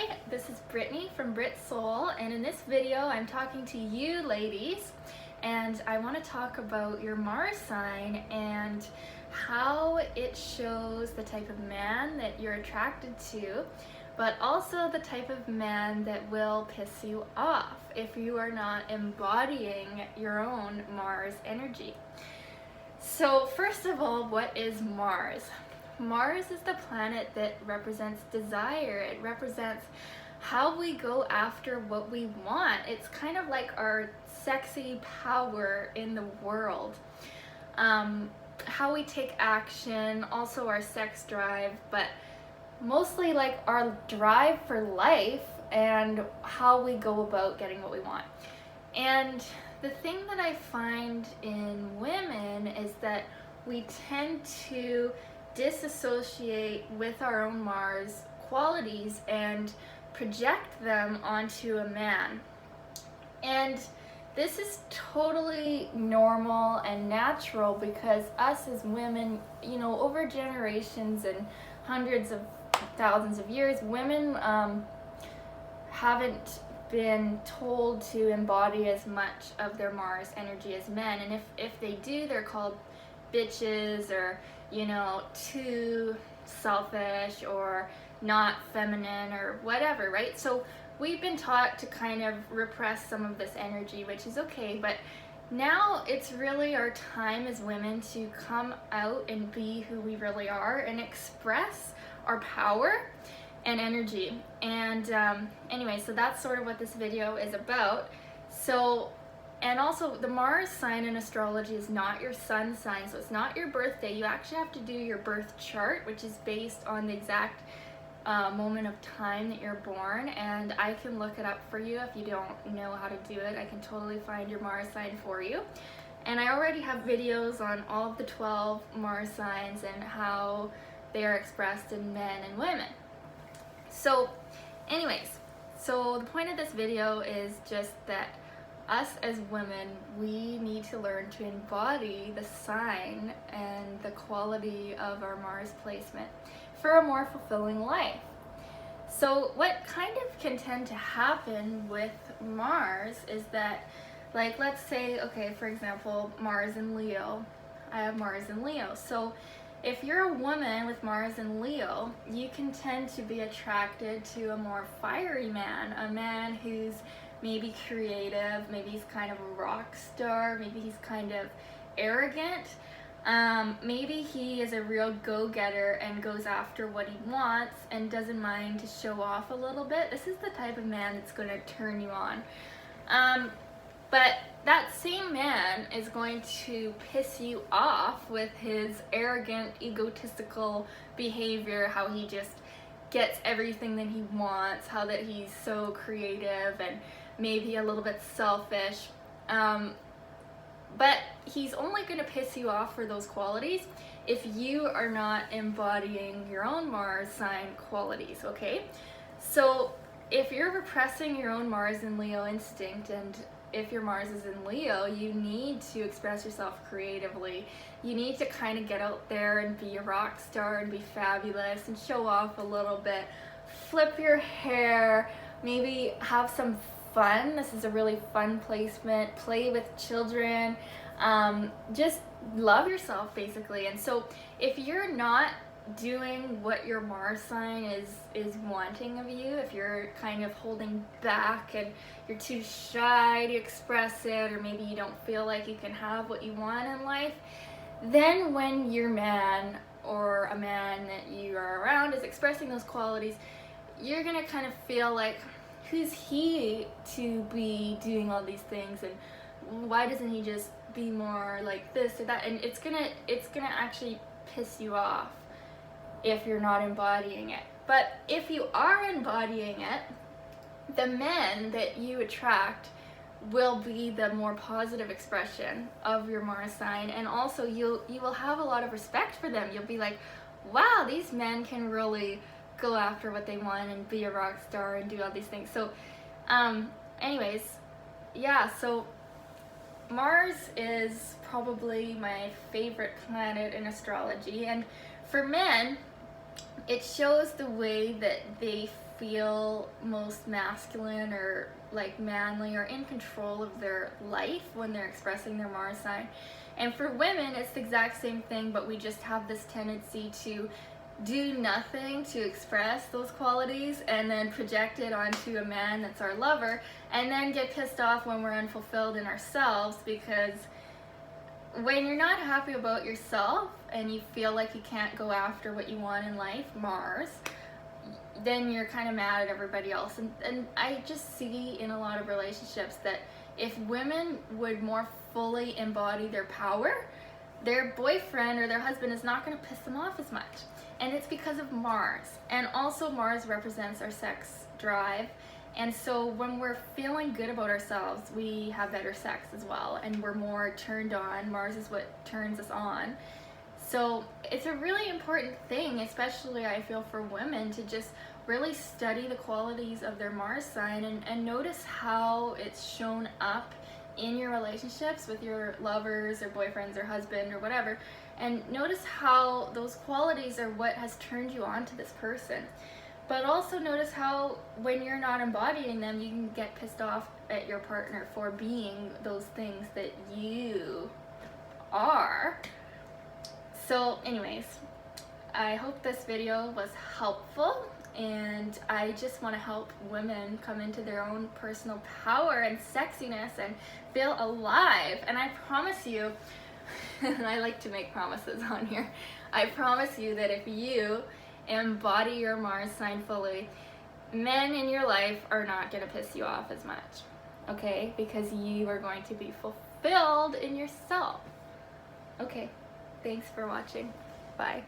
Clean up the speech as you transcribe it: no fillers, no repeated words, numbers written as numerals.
Hi, this is Brittany from Brit Soul, and in this video I'm talking to you ladies, and I want to talk about your Mars sign and how it shows the type of man that you're attracted to, but also the type of man that will piss you off if you are not embodying your own Mars energy. So first of all, what is Mars? Mars is the planet that represents desire. It represents how we go after what we want. It's kind of like our sexy power in the world. How we take action, also our sex drive, but mostly like our drive for life and how we go about getting what we want. And the thing that I find in women is that we tend to disassociate with our own Mars qualities and project them onto a man. And this is totally normal and natural because us as women, you know, over generations and hundreds of thousands of years, women haven't been told to embody as much of their Mars energy as men. And if they do, they're called bitches or, you know, too selfish or not feminine or whatever, right? So we've been taught to kind of repress some of this energy, which is okay, but now it's really our time as women to come out and be who we really are and express our power and energy. And anyway, so that's sort of what this video is about. So, and also the Mars sign in astrology is not your sun sign, so it's not your birthday. You actually have to do your birth chart, which is based on the exact moment of time that you're born, and I can look it up for you if you don't know how to do it. I can totally find your Mars sign for you. And I already have videos on all of the 12 Mars signs and how they are expressed in men and women. So anyways, so the point of this video is just that us as women, we need to learn to embody the sign and the quality of our Mars placement for a more fulfilling life. So what kind of can tend to happen with Mars is that, like, let's say, okay, for example, Mars in Leo. I have Mars in Leo. So if you're a woman with Mars in Leo, you can tend to be attracted to a more fiery man, a man who's maybe creative, maybe he's kind of a rock star, maybe he's kind of arrogant, maybe he is a real go-getter and goes after what he wants and doesn't mind to show off a little bit. This is the type of man that's going to turn you on. But that same man is going to piss you off with his arrogant, egotistical behavior, how he just gets everything that he wants, how that he's so creative and maybe a little bit selfish. But he's only going to piss you off for those qualities if you are not embodying your own Mars sign qualities, okay? So if you're repressing your own Mars and Leo instinct, and if your Mars is in Leo, you need to express yourself creatively. You need to kind of get out there and be a rock star and be fabulous and show off a little bit. Flip your hair, maybe have some fun. This is a really fun placement. Play with children. Just love yourself, basically. And so if you're not doing what your Mars sign is wanting of you, if you're kind of holding back and you're too shy to express it, or maybe you don't feel like you can have what you want in life, then when your man or a man that you are around is expressing those qualities, you're gonna kind of feel like, who's he to be doing all these things, and why doesn't he just be more like this or that? And it's gonna actually piss you off if you're not embodying it. But if you are embodying it, the men that you attract will be the more positive expression of your Mars sign, and also you will have a lot of respect for them. You'll be like, wow, these men can really go after what they want and be a rock star and do all these things. So anyways, yeah, so Mars is probably my favorite planet in astrology, and for men, it shows the way that they feel most masculine or like manly or in control of their life when they're expressing their Mars sign. And for women, it's the exact same thing, but we just have this tendency to do nothing to express those qualities and then project it onto a man that's our lover, and then get pissed off when we're unfulfilled in ourselves, because when you're not happy about yourself and you feel like you can't go after what you want in life, Mars, then you're kind of mad at everybody else. And I just see in a lot of relationships that if women would more fully embody their power, their boyfriend or their husband is not going to piss them off as much. And it's because of Mars. And also Mars represents our sex drive. And so when we're feeling good about ourselves, we have better sex as well. And we're more turned on. Mars is what turns us on. So it's a really important thing, especially I feel for women, to just really study the qualities of their Mars sign and notice how it's shown up in your relationships with your lovers or boyfriends or husband or whatever, and notice how those qualities are what has turned you on to this person. But also notice how when you're not embodying them, you can get pissed off at your partner for being those things that you are. So anyways, I hope this video was helpful, and I just want to help women come into their own personal power and sexiness and feel alive. And I promise you, and I like to make promises on here, I promise you that if you embody your Mars sign fully, men in your life are not going to piss you off as much, okay? Because you are going to be fulfilled in yourself. Okay, thanks for watching. Bye.